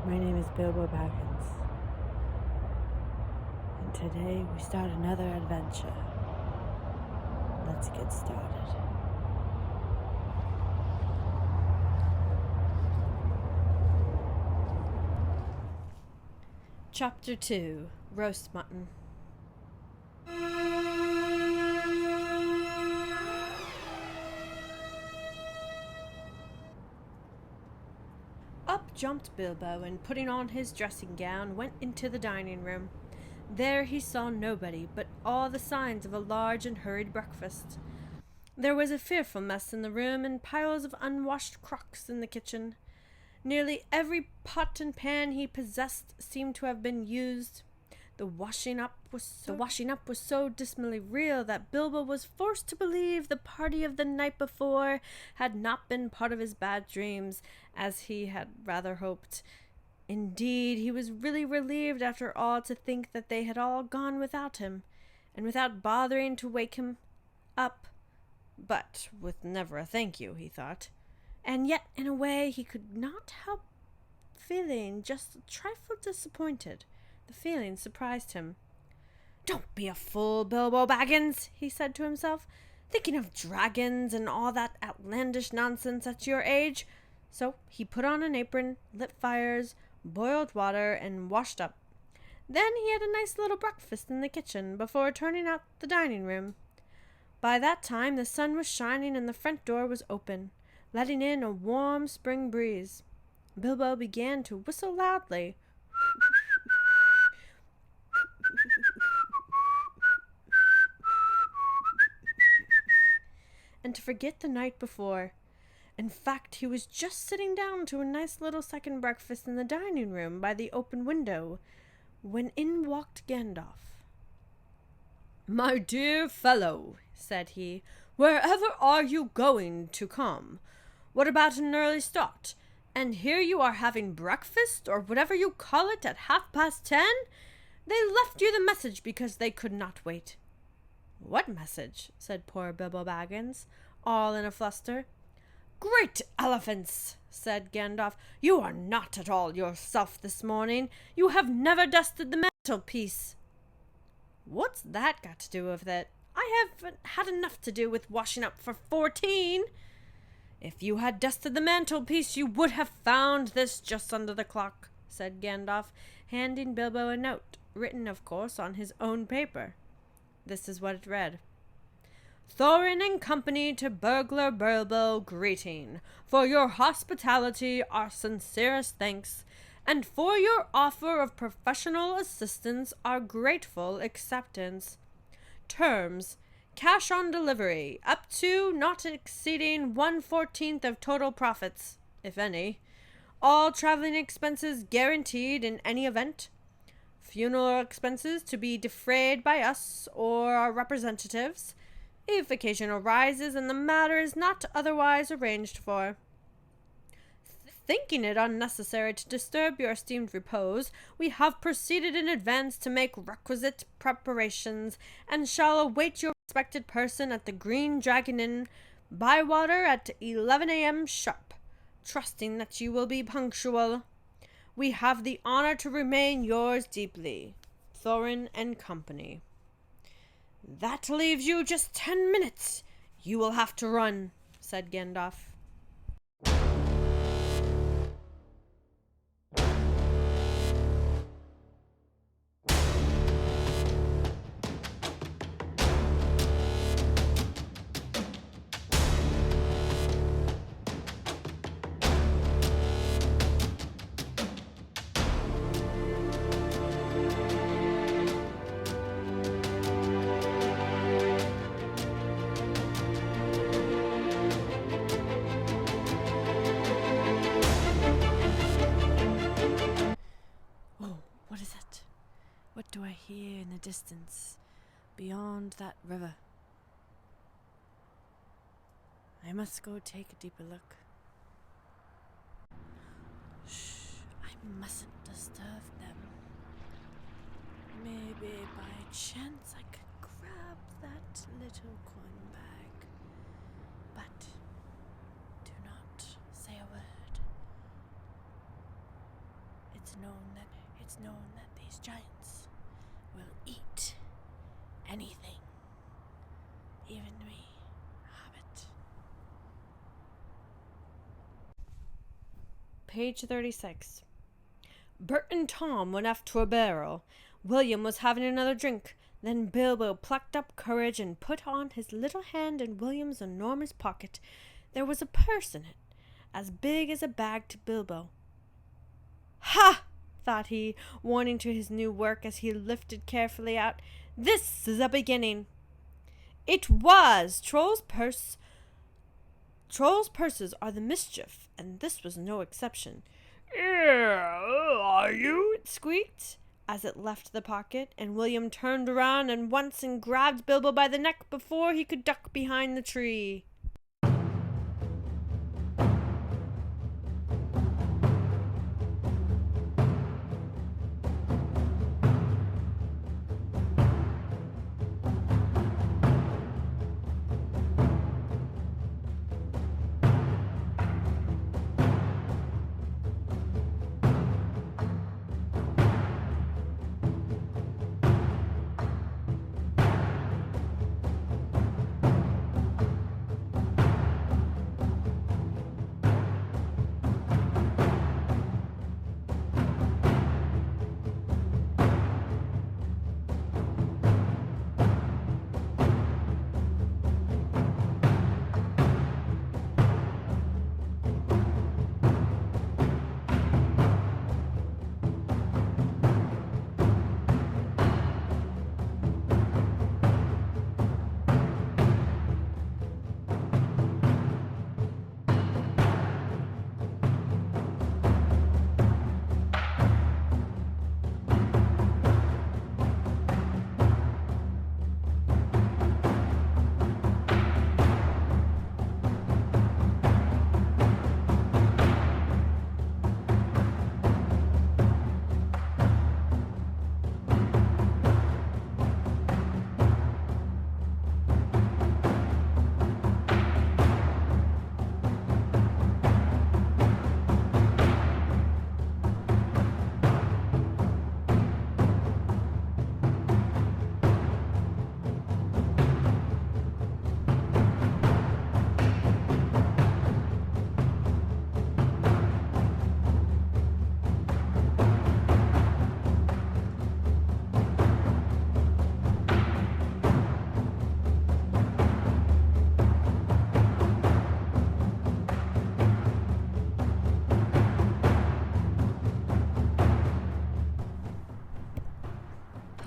My name is Bilbo Baggins, and today we start another adventure. Let's get started. Chapter 2, Roast Mutton. Up jumped Bilbo, and putting on his dressing gown, went into the dining room. There he saw nobody, but all the signs of a large and hurried breakfast. There was a fearful mess in the room, and piles of unwashed crocks in the kitchen. Nearly every pot and pan he possessed seemed to have been used. The washing up was so dismally real that Bilbo was forced to believe the party of the night before had not been part of his bad dreams, as he had rather hoped. Indeed, he was really relieved after all to think that they had all gone without him, and without bothering to wake him up. But with never a thank you, he thought. And yet, in a way, he could not help feeling just a trifle disappointed. The feeling surprised him. "Don't be a fool, Bilbo Baggins," he said to himself, "thinking of dragons and all that outlandish nonsense at your age." So he put on an apron, lit fires, boiled water, and washed up. Then he had a nice little breakfast in the kitchen before turning out the dining room. By that time the sun was shining and the front door was open, letting in a warm spring breeze. Bilbo began to whistle loudly. And to forget the night before. In fact, he was just sitting down to a nice little second breakfast in the dining room by the open window, when in walked Gandalf. "My dear fellow," said he, "wherever are you going to come? What about an early start? And here you are having breakfast, or whatever you call it, at 10:30? They left you the message because they could not wait." "What message?" said poor Bilbo Baggins, all in a fluster. "Great elephants!" said Gandalf. "You are not at all yourself this morning. You have never dusted the mantelpiece." "What's that got to do with it? I haven't had enough to do with washing up for 14. "If you had dusted the mantelpiece, you would have found this just under the clock," said Gandalf, handing Bilbo a note, written, of course, on his own paper. This is what it read. "Thorin and company to Burglar Bilbo greeting. For your hospitality, our sincerest thanks, and for your offer of professional assistance, our grateful acceptance. Terms: cash on delivery, up to not exceeding 1/14 of total profits, if any. All traveling expenses guaranteed in any event. Funeral expenses to be defrayed by us or our representatives, if occasion arises and the matter is not otherwise arranged for. Thinking it unnecessary to disturb your esteemed repose, we have proceeded in advance to make requisite preparations, and shall await your respected person at the Green Dragon Inn, Bywater, at 11 a.m. sharp, trusting that you will be punctual. We have the honor to remain yours deeply, Thorin and company." "That leaves you just 10 minutes. You will have to run," said Gandalf. What is it? What do I hear in the distance, beyond that river? I must go take a deeper look. Shh, I mustn't disturb them. Maybe by chance I could grab that little coin bag. But do not say a word. It's known that these giants will eat anything, even me, Hobbit. Page 36. Bert and Tom went off to a barrel. William was having another drink. Then Bilbo plucked up courage and put on his little hand in William's enormous pocket. There was a purse in it, as big as a bag to Bilbo. "Ha!" thought he, warming to his new work as he lifted carefully out. "This is a beginning." It was Troll's purse. Trolls' purses are the mischief, and this was no exception. "Are you?" it squeaked as it left the pocket, and William turned around and once and grabbed Bilbo by the neck before he could duck behind the tree.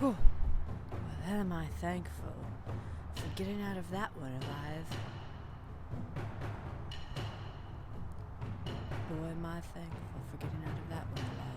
Oh, well, am I thankful for getting out of that one alive. Boy, am I thankful for getting out of that one alive.